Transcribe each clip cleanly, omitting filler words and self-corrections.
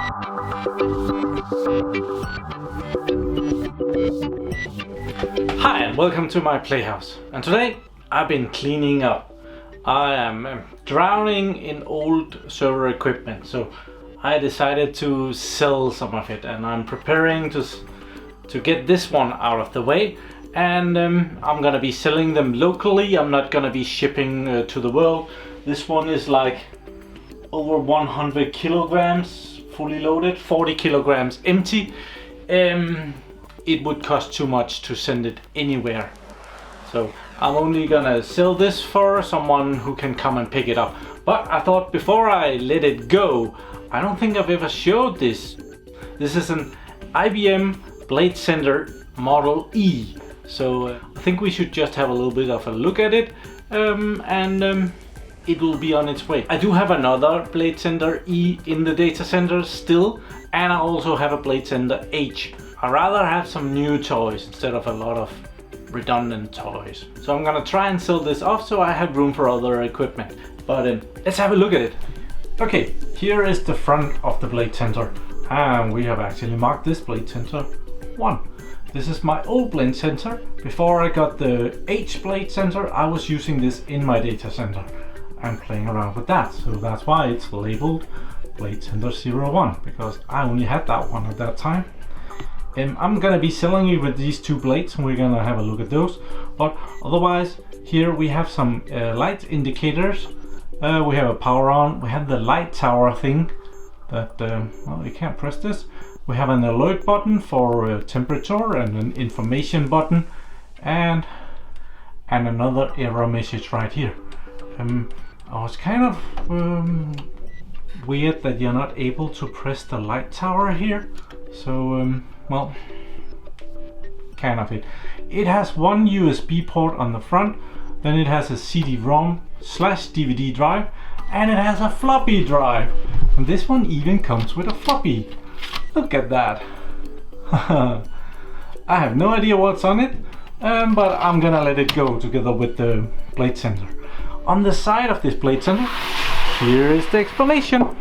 Hi and welcome to my playhouse, and today I've been cleaning up. I am drowning in old server equipment, so I decided to sell some of it, and I'm preparing to get this one out of the way, and I'm gonna be selling them locally. I'm not gonna be shipping to the world. This one is like over 100 kilograms fully loaded, 40 kilograms empty. It would cost too much to send it anywhere, so I'm only gonna sell this for someone who can come and pick it up. But I thought before I let it go, I don't think I've ever showed this. This is an IBM BladeCenter Model E, so I think we should just have a little bit of a look at it, and it will be on its way. I do have another BladeCenter E in the data center still, and I also have a BladeCenter H. I rather have some new toys instead of a lot of redundant toys. So I'm gonna try and sell this off so I have room for other equipment. But let's have a look at it. Okay, here is the front of the BladeCenter, and we have actually marked this BladeCenter 1. This is my old BladeCenter. Before I got the H BladeCenter, I was using this in my data center and playing around with that. So that's why it's labeled BladeCenter 01, because I only had that one at that time. I'm gonna be selling it with these two blades, and we're gonna have a look at those. But otherwise, here we have some light indicators. We have a power on. We have the light tower thing that, well, you can't press this. We have an alert button for temperature, and an information button, and another error message right here. I was kind of weird that you're not able to press the light tower here. So, well, kind of it. It has one USB port on the front, then it has a CD-ROM/DVD drive, and it has a floppy drive. And this one even comes with a floppy. Look at that. I have no idea what's on it, but I'm gonna let it go together with the BladeCenter. On the side of this BladeCenter, here is the explanation.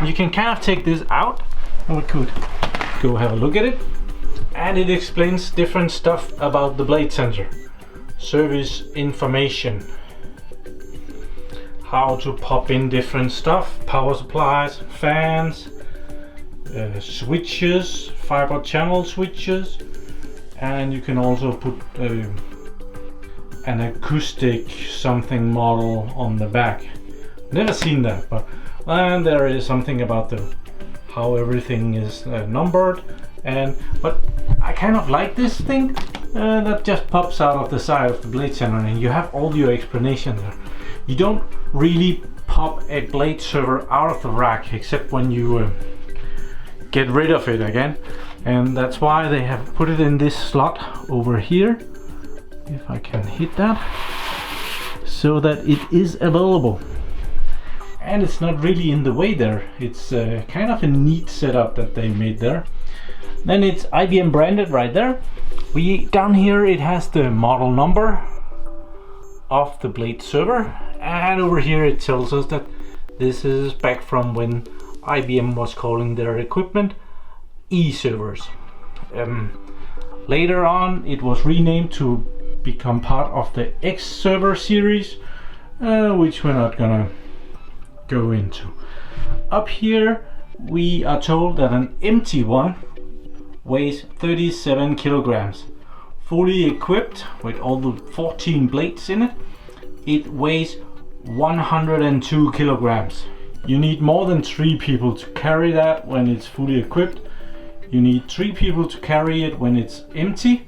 You can kind of take this out, and we could go have a look at it, and it explains different stuff about the BladeCenter. Service information, how to pop in different stuff, power supplies, fans, switches, fiber channel switches, and you can also put an acoustic something model on the back. Never seen that, but and there is something about the how everything is numbered, but I kind of like this thing that just pops out of the side of the BladeCenter, and you have all your explanation there. You don't really pop a blade server out of the rack except when you get rid of it again, and that's why they have put it in this slot over here, if I can hit that, so that it is available. And it's not really in the way there. It's kind of a neat setup that they made there. Then it's IBM branded right there. Down here it has the model number of the blade server, and over here it tells us that this is back from when IBM was calling their equipment E servers. Later on it was renamed to become part of the X server series, which we're not gonna go into. Up here we are told that an empty one weighs 37 kilograms. Fully equipped with all the 14 blades in it, it weighs 102 kilograms. You need more than 3 people to carry that when it's fully equipped. You need 3 people to carry it when it's empty.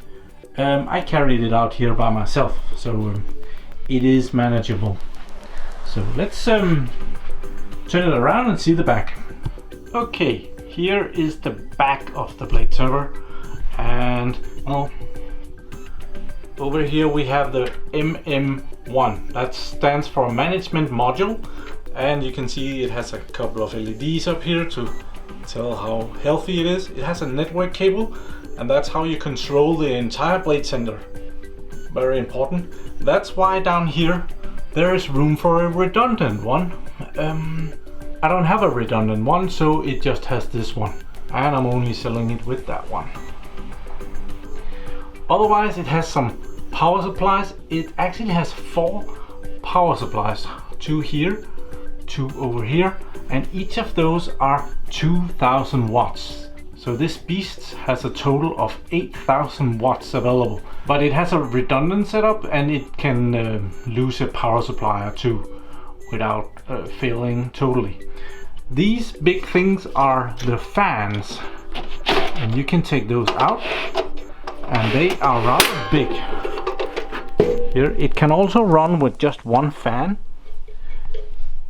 I carried it out here by myself, so it is manageable. So let's turn it around and see the back. Okay, here is the back of the blade server, and well, over here we have the MM1. That stands for management module, and you can see it has a couple of LEDs up here to tell how healthy it is. It has a network cable, and that's how you control the entire BladeCenter. Very important. That's why down here there is room for a redundant one. I don't have a redundant one, so it just has this one, and I'm only selling it with that one. Otherwise, it has some power supplies. It actually has 4 power supplies, 2 here, 2 over here, and each of those are 2000 watts. So this beast has a total of 8000 watts available, but it has a redundant setup and it can lose a power supply or 2 without failing totally. These big things are the fans, and you can take those out, and they are rather big. Here it can also run with just one fan,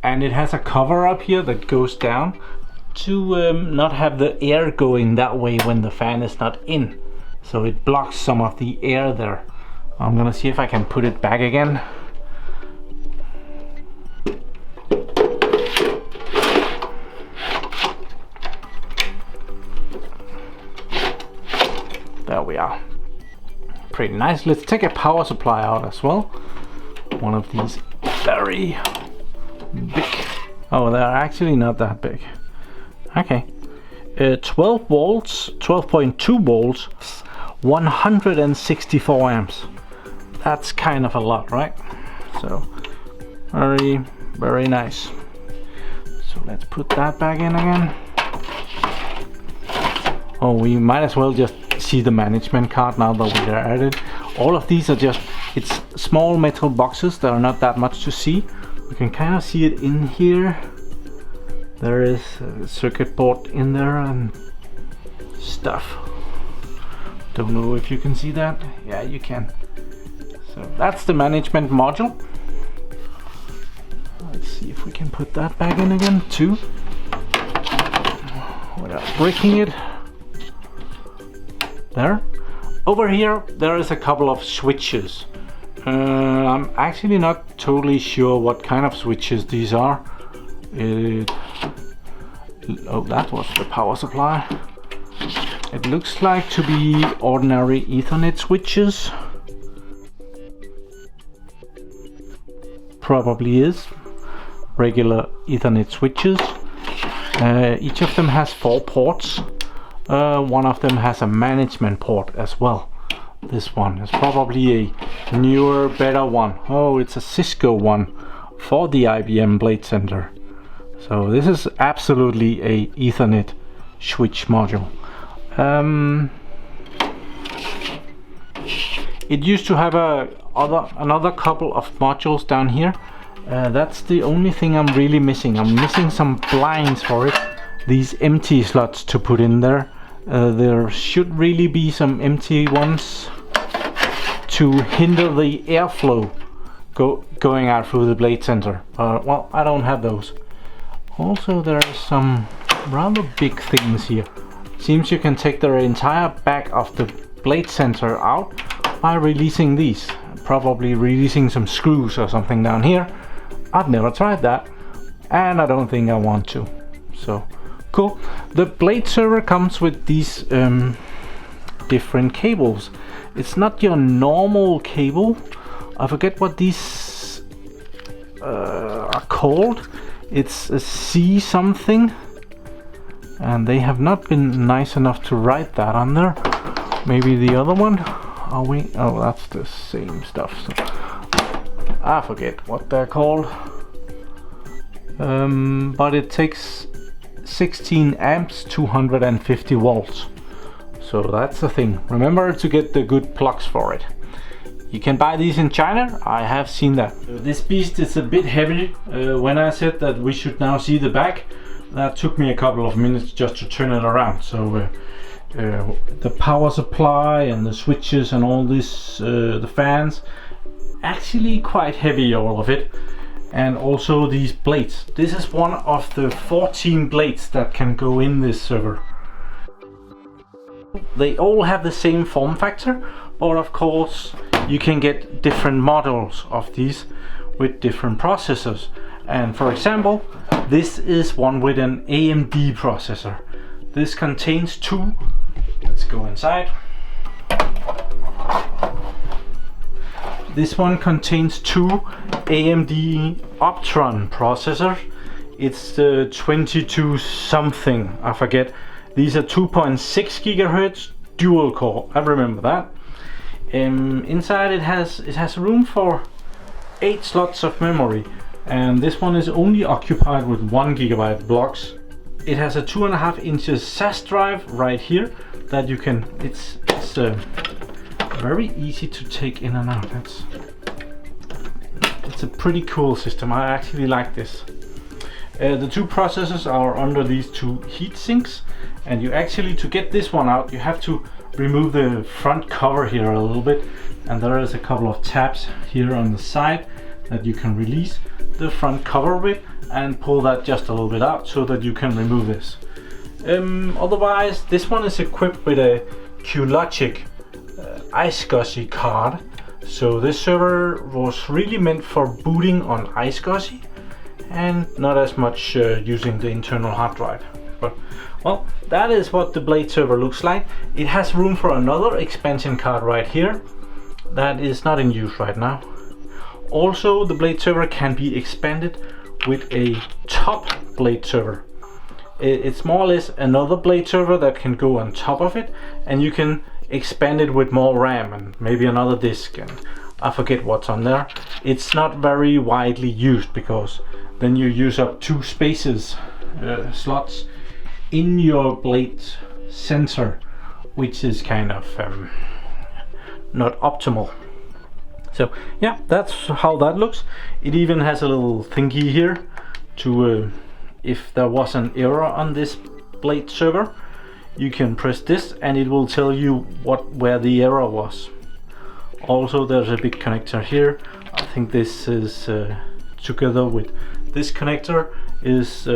and it has a cover up here that goes down to not have the air going that way when the fan is not in, so it blocks some of the air there. I'm gonna see if I can put it back again. There we are. Pretty nice. Let's take a power supply out as well. One of these very big. Oh, they're actually not that big. Okay. 12 volts, 12.2 volts, 164 amps. That's kind of a lot, right? So, very, very nice. So let's put that back in again. Oh, we might as well just see the management card now that we're at it. All of these are just, it's small metal boxes that are not that much to see. You can kind of see it in here. There is a circuit board in there and stuff. Don't know if you can see that. Yeah, you can. So that's the management module. Let's see if we can put that back in again too, without breaking it. There. Over here there is a couple of switches. I'm actually not totally sure what kind of switches these are. Oh, that was the power supply. It looks like to be ordinary Ethernet switches. Probably is regular Ethernet switches. Each of them has 4 ports. One of them has a management port as well. This one is probably a newer, better one. Oh, it's a Cisco one for the IBM BladeCenter. So this is absolutely a Ethernet switch module. It used to have another couple of modules down here. That's the only thing I'm really missing. I'm missing some blinds for it. These empty slots to put in there. There should really be some empty ones to hinder the airflow going out through the BladeCenter. Well, I don't have those. Also, there are some rather big things here. Seems you can take the entire back of the BladeCenter out by releasing these. Probably releasing some screws or something down here. I've never tried that, and I don't think I want to. So cool. The Blade server comes with these different cables. It's not your normal cable. I forget what these are called. It's a C something, and they have not been nice enough to write that on there. Maybe the other one. Are we? Oh, that's the same stuff. So I forget what they're called. But it takes 16 amps, 250 volts. So that's the thing. Remember to get the good plugs for it. You can buy these in China. I have seen that. This beast is a bit heavy. When I said that we should now see the back, that took me a couple of minutes just to turn it around. So the power supply and the switches and all this, the fans, actually quite heavy, all of it. And also these blades. This is one of the 14 blades that can go in this server. They all have the same form factor, but of course you can get different models of these with different processors. And for example, this is one with an AMD processor. This contains 2. Let's go inside. This one contains 2 AMD Optron processors. It's the 22 something, I forget. These are 2.6 gigahertz dual core, I remember that. Inside it has room for 8 slots of memory, and this one is only occupied with 1 gigabyte blocks. It has a 2.5 inches SAS drive right here that you can, it's very easy to take in and out. It's a pretty cool system. I actually like this. The two processors are under these two heat sinks, and you actually, to get this one out, you have to remove the front cover here a little bit, and there is a couple of tabs here on the side that you can release the front cover with and pull that just a little bit out so that you can remove this. Otherwise, this one is equipped with a QLogic iSCSI card. So this server was really meant for booting on iSCSI and not as much using the internal hard drive. But well, that is what the Blade server looks like. It has room for another expansion card right here that is not in use right now. Also, the Blade server can be expanded with a top Blade server. It's more or less another Blade server that can go on top of it, and you can expand it with more RAM and maybe another disk, and I forget what's on there. It's not very widely used because then you use up 2 spaces, slots in your BladeCenter, which is kind of not optimal. So yeah, that's how that looks. It even has a little thingy here to if there was an error on this Blade server, you can press this and it will tell you where the error was. Also, there's a big connector here. I think this is together with this connector is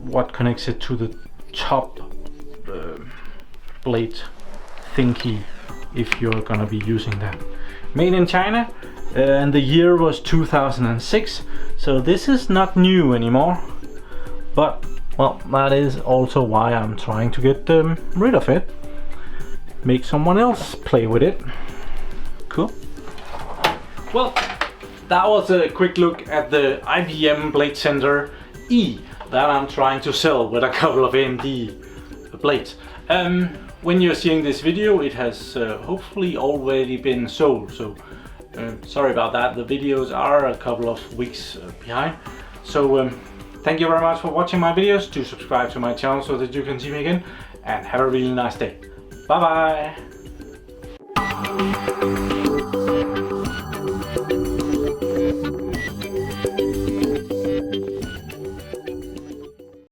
what connects it to the top blade thingy if you're gonna be using that. Made in China, and the year was 2006, so this is not new anymore. But well, that is also why I'm trying to get rid of it. Make someone else play with it. Cool. Well, that was a quick look at the IBM BladeCenter E that I'm trying to sell with a couple of AMD blades. When you're seeing this video, it has hopefully already been sold, so sorry about that. The videos are a couple of weeks behind. So thank you very much for watching my videos. Do subscribe to my channel so that you can see me again, and have a really nice day. Bye bye.